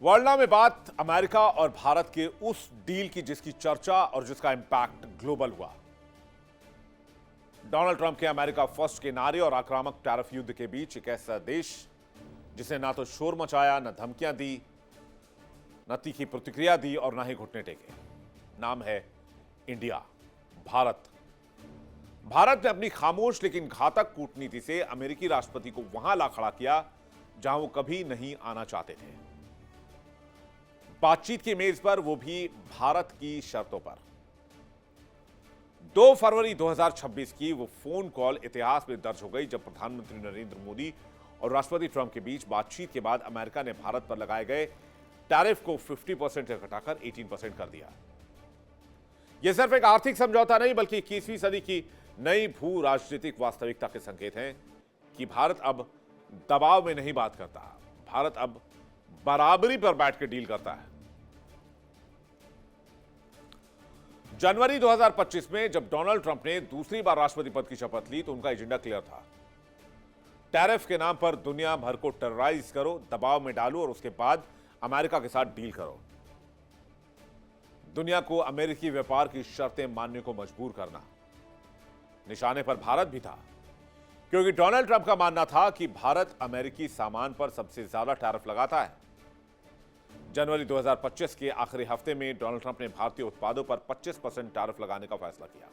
World में बात America और भारत के उस डील की जिसकी चर्चा और जिसका इंपैक्ट ग्लोबल हुआ। डोनाल्ड ट्रंप के अमेरिका फर्स्ट के नारे और आक्रामक टैरिफ युद्ध के बीच एक ऐसा देश जिसने ना तो शोर मचाया, न धमकियां दी, न तीखी प्रतिक्रिया दी और न ही घुटने टेके। नाम है इंडिया, भारत। भारत ने अपनी खामोश लेकिन घातक कूटनीति से अमेरिकी राष्ट्रपति को वहां ला खड़ा किया जहां वो कभी नहीं आना चाहते थे। बातचीत की मेज पर, वो भी भारत की शर्तों पर। 2 फरवरी 2026 की वो फोन कॉल इतिहास में दर्ज हो गई जब प्रधानमंत्री नरेंद्र मोदी और राष्ट्रपति ट्रंप के बीच बातचीत के बाद अमेरिका ने भारत पर लगाए गए टैरिफ को 50% से घटाकर 18% कर दिया। यह सिर्फ एक आर्थिक समझौता नहीं बल्कि 21वीं सदी की नई भू राजनीतिक वास्तविकता के संकेत हैं कि भारत अब दबाव में नहीं बात करता, भारत अब बराबरी पर बैठ के डील करता है। जनवरी 2025 में जब डोनाल्ड ट्रंप ने दूसरी बार राष्ट्रपति पद की शपथ ली तो उनका एजेंडा क्लियर था। टैरिफ के नाम पर दुनिया भर को टेरराइज करो, दबाव में डालो और उसके बाद अमेरिका के साथ डील करो। दुनिया को अमेरिकी व्यापार की शर्तें मानने को मजबूर करना। निशाने पर भारत भी था, क्योंकि डोनाल्ड ट्रंप का मानना था कि भारत अमेरिकी सामान पर सबसे ज्यादा टैरिफ लगाता है। जनवरी 2025 के आखिरी हफ्ते में डोनाल्ड ट्रंप ने भारतीय उत्पादों पर 25% टैरिफ लगाने का फैसला किया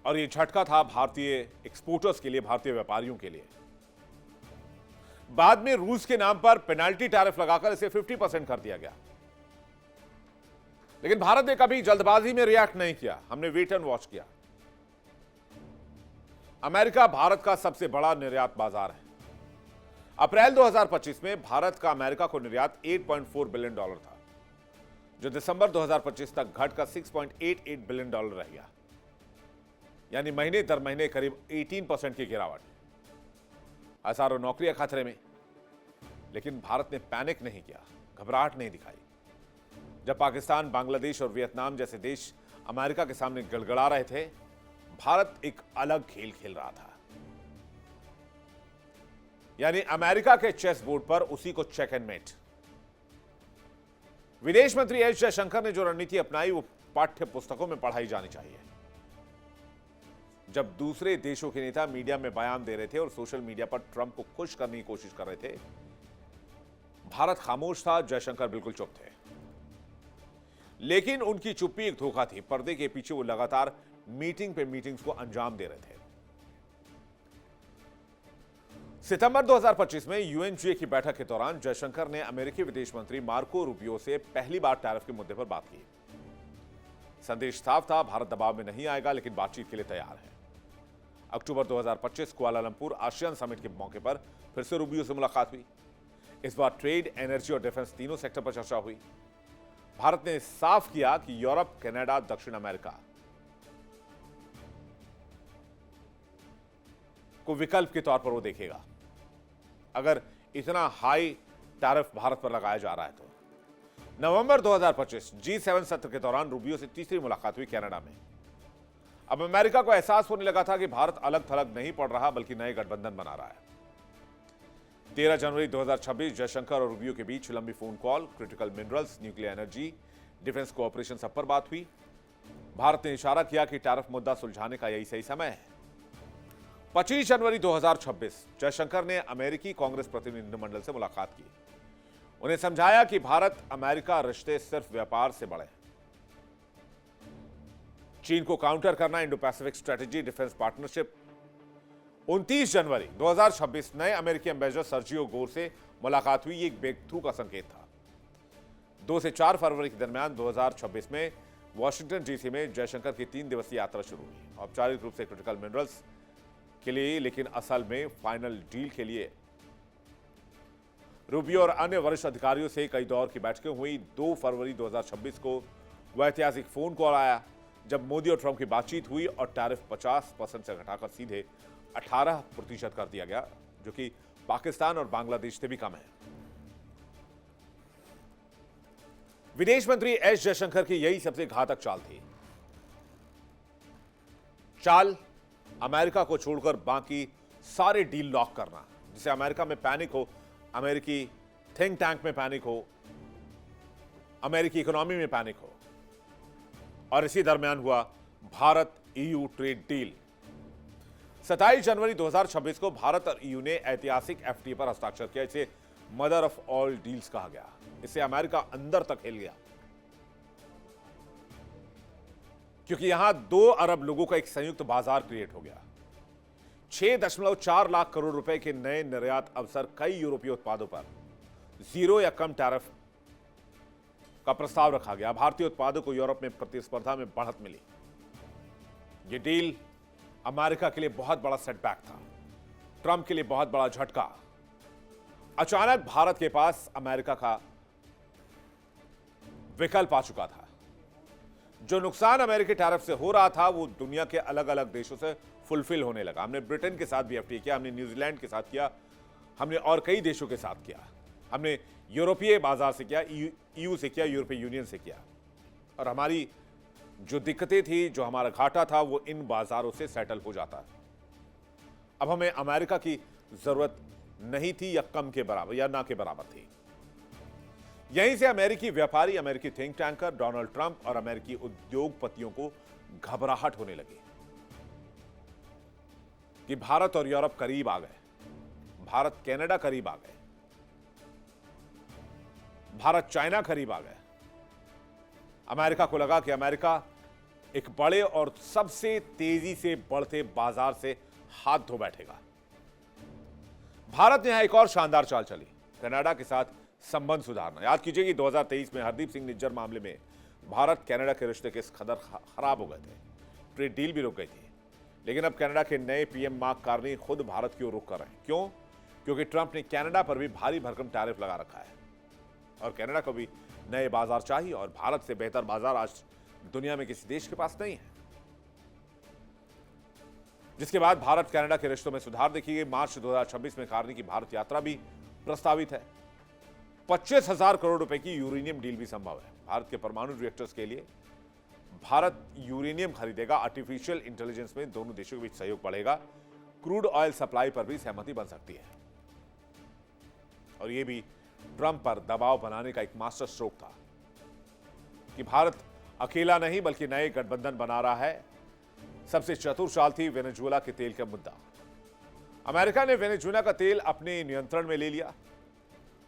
और यह झटका था भारतीय एक्सपोर्टर्स के लिए, भारतीय व्यापारियों के लिए। बाद में रूस के नाम पर पेनाल्टी टैरिफ लगाकर इसे 50% कर दिया गया, लेकिन भारत ने कभी जल्दबाजी में रिएक्ट नहीं किया। हमने वेट एंड वॉच किया। अमेरिका भारत का सबसे बड़ा निर्यात बाजार है। अप्रैल 2025 में भारत का अमेरिका को निर्यात $8.4 बिलियन था, जो दिसंबर 2025 तक घटकर $6.88 बिलियन रह गया, यानी महीने दर महीने करीब 18% की गिरावट। हजारों नौकरियां खतरे में, लेकिन भारत ने पैनिक नहीं किया, घबराहट नहीं दिखाई। जब पाकिस्तान, बांग्लादेश और वियतनाम जैसे देश अमेरिका के सामने गड़गड़ा रहे थे, भारत एक अलग खेल खेल रहा था। यानी अमेरिका के चेस बोर्ड पर उसी को चेक एंड मेट। विदेश मंत्री एस जयशंकर ने जो रणनीति अपनाई वो पाठ्य पुस्तकों में पढ़ाई जानी चाहिए। जब दूसरे देशों के नेता मीडिया में बयान दे रहे थे और सोशल मीडिया पर ट्रंप को खुश करने की कोशिश कर रहे थे, भारत खामोश था, जयशंकर बिल्कुल चुप थे। लेकिन उनकी चुप्पी एक धोखा थी। पर्दे के पीछे वो लगातार मीटिंग पे मीटिंग्स को अंजाम दे रहे थे। सितंबर 2025 में यूएनजीए की बैठक के दौरान जयशंकर ने अमेरिकी विदेश मंत्री मार्को रूबियो से पहली बार टैरिफ के मुद्दे पर बात की। संदेश साफ था, भारत दबाव में नहीं आएगा, लेकिन बातचीत के लिए तैयार है। अक्टूबर 2025 कुआलालंपुर आसियान समिट के मौके पर फिर से रूबियो से मुलाकात हुई। इस बार ट्रेड, एनर्जी और डिफेंस तीनों सेक्टर पर चर्चा हुई। भारत ने साफ किया कि यूरोप, कनाडा, दक्षिण अमेरिका को विकल्प के तौर पर वो देखेगा अगर इतना हाई टैरिफ भारत पर लगाया जा रहा है तो। नवंबर 2025 G7 सत्र के दौरान रूबियो से तीसरी मुलाकात हुई कनाडा में। अब अमेरिका को एहसास होने लगा था कि भारत अलग थलग नहीं पड़ रहा बल्कि नए गठबंधन बना रहा है। 13 जनवरी 2026 जयशंकर और रूबियो के बीच लंबी phone call, critical minerals, nuclear energy, defence cooperation सब पर बात हुई। भारत ने इशारा किया कि टैरिफ मुद्दा सुलझाने का यही सही समय है। 25 जनवरी 2026 जयशंकर ने अमेरिकी कांग्रेस प्रतिनिधिमंडल से मुलाकात की। उन्हें समझाया कि भारत अमेरिका रिश्ते सिर्फ व्यापार से बड़े हैं। चीन को काउंटर करना, Indo Pacific strategy, defence partnership. 29 जनवरी 2026 नए अमेरिकी एम्बेसडर सर्जियो गोर से मुलाकात हुई। एक ब्रेक थ्रू का संकेत था। 2 से 4 फरवरी के दरमियान 2026 में वॉशिंगटन डीसी में जयशंकर की 3 दिवसीय यात्रा शुरू हुई, औपचारिक रूप से क्रिटिकल मिनरल्स के लिए, लेकिन असल में फाइनल डील के लिए। रूबियो और अन्य वरिष्ठ अधिकारियों से कई दौर की बैठकें हुई। 2 फरवरी 2026 को वह ऐतिहासिक फोन कॉल आया जब मोदी और ट्रंप की बातचीत हुई और टैरिफ 50% से घटाकर सीधे 18% कर दिया गया, जो कि पाकिस्तान और बांग्लादेश से भी कम है। विदेश मंत्री एस जयशंकर की यही सबसे घातक चाल थी। चाल अमेरिका को छोड़कर बाकी सारे डील लॉक करना, जिससे अमेरिका में पैनिक हो, अमेरिकी थिंक टैंक में पैनिक हो, अमेरिकी इकोनॉमी में पैनिक हो, और इसी दरमियान हुआ भारत ईयू ट्रेड डील। 27 जनवरी 2026 को भारत और ईयू ने ऐतिहासिक एफटीए पर हस्ताक्षर किया। इसे मदर ऑफ ऑल डील्स कहा गया। इससे अमेरिका अंदर तक हिल गया, क्योंकि यहां 2 अरब लोगों का एक संयुक्त बाजार क्रिएट हो गया। 6.4 लाख करोड़ रुपए के नए निर्यात अवसर, कई यूरोपीय उत्पादों पर 0 या कम टैरिफ का प्रस्ताव रखा गया। भारतीय उत्पादों को यूरोप में प्रतिस्पर्धा में बढ़त मिली। यह डील अमेरिका के लिए बहुत बड़ा सेटबैक था, ट्रंप के लिए बहुत बड़ा झटका। अचानक भारत के पास अमेरिका का विकल्प आ चुका था। जो नुकसान अमेरिकी टैरिफ से हो रहा था वो दुनिया के अलग अलग देशों से फुलफिल होने लगा। हमने ब्रिटेन के साथ भी एफटीए किया, हमने न्यूजीलैंड के साथ किया, हमने और कई देशों के साथ किया, हमने यूरोपीय बाजार से किया, ईयू से किया, यूरोपीय यूनियन से किया। और हमारी जो दिक्कतें थी, जो हमारा घाटा था, वो इन बाजारों से सेटल हो जाता है। अब हमें अमेरिका की जरूरत नहीं थी, या कम के बराबर या ना के बराबर थी। यहीं से अमेरिकी व्यापारी, अमेरिकी थिंक टैंकर, डोनाल्ड ट्रंप और अमेरिकी उद्योगपतियों को घबराहट होने लगी कि भारत और यूरोप करीब आ गए, भारत कनाडा करीब आ गए, भारत चाइना करीब आ गए। अमेरिका को लगा कि अमेरिका एक बड़े और सबसे तेजी से बढ़ते बाजार से हाथ धो बैठेगा। भारत ने यहां एक और शानदार चाल चली, कनाडा के साथ संबंध सुधारना। याद कीजिए कि 2023 में हरदीप सिंह निज्जर मामले में भारत कनाडा के रिश्ते किस कदर खराब हो गए थे, ट्रेड डील भी रुक गई थी। लेकिन अब कनाडा के नए पीएम मार्क कार्नी खुद भारत की ओर रुख कर रहे हैं। क्यों? क्योंकि ट्रंप ने कनाडा पर भी भारी भरकम टैरिफ लगा रखा है, और कनाडा को भी नए बाजार चाहिए, और भारत से बेहतर बाजार आज दुनिया में किसी देश के पास नहीं है। जिसके बाद भारत कनाडा के रिश्तों में सुधार देखिए। मार्च 2026 में कार्नी की भारत यात्रा भी प्रस्तावित है। 25,000 करोड़ रुपए की यूरेनियम डील भी संभव है। भारत के परमाणु रिएक्टर्स के लिए भारत यूरेनियम खरीदेगा। आर्टिफिशियल इंटेलिजेंस में दोनों देशों के बीच सहयोग बढ़ेगा। क्रूड ऑयल सप्लाई पर भी सहमति बन सकती है, और यह भी ट्रंप पर दबाव बनाने का एक मास्टर स्ट्रोक था कि भारत अकेला नहीं बल्कि नए गठबंधन बना रहा है। सबसे चतुर चाल थी वेनेजुएला के तेल का मुद्दा। अमेरिका ने वेनेजुएला का तेल अपने नियंत्रण में ले लिया,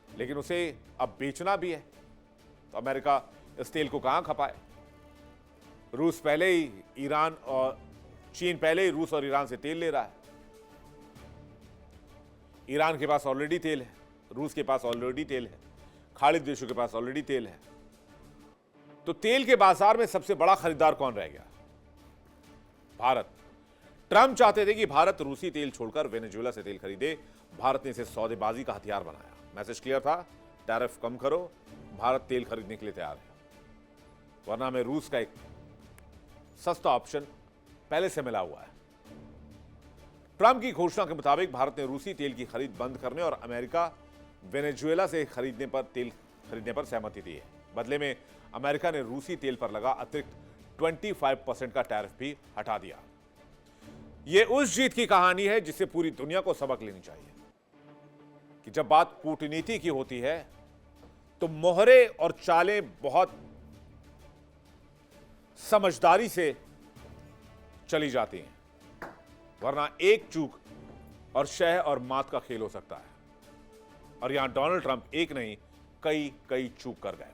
लेकिन उसे अब बेचना भी है, तो अमेरिका इस तेल को कहां खपाए? रूस पहले ही ईरान और चीन पहले ही रूस और ईरान से तेल ले रहा है। ईरान के पास ऑलरेडी तेल है, रूस के पास ऑलरेडी तेल है, खाड़ी देशों के पास ऑलरेडी तेल है। तो तेल के बाजार में सबसे बड़ा खरीदार कौन रह गया? भारत। ट्रंप चाहते थे कि भारत रूसी तेल छोड़कर वेनेजुएला से तेल खरीदे। भारत ने इसे सौदेबाजी का हथियार बनाया। मैसेज क्लियर था, टैरिफ कम करो, भारत तेल खरीदने के लिए तैयार है, वरना हमें रूस का एक सस्ता ऑप्शन पहले से मिला हुआ है। ट्रंप की घोषणा के मुताबिक भारत ने रूसी तेल की खरीद बंद करने और अमेरिका वेनेजुएला से तेल खरीदने पर सहमति दी है। बदले में अमेरिका ने रूसी तेल पर लगा अतिरिक्त 25% का टैरिफ भी हटा दिया। यह उस जीत की कहानी है जिससे पूरी दुनिया को सबक लेनी चाहिए कि जब बात कूटनीति की होती है तो मोहरे और चालें बहुत समझदारी से चली जाती हैं, वरना एक चूक और शह और मात का खेल हो सकता है। और यहां डोनाल्ड ट्रंप एक नहीं कई चूक कर गए।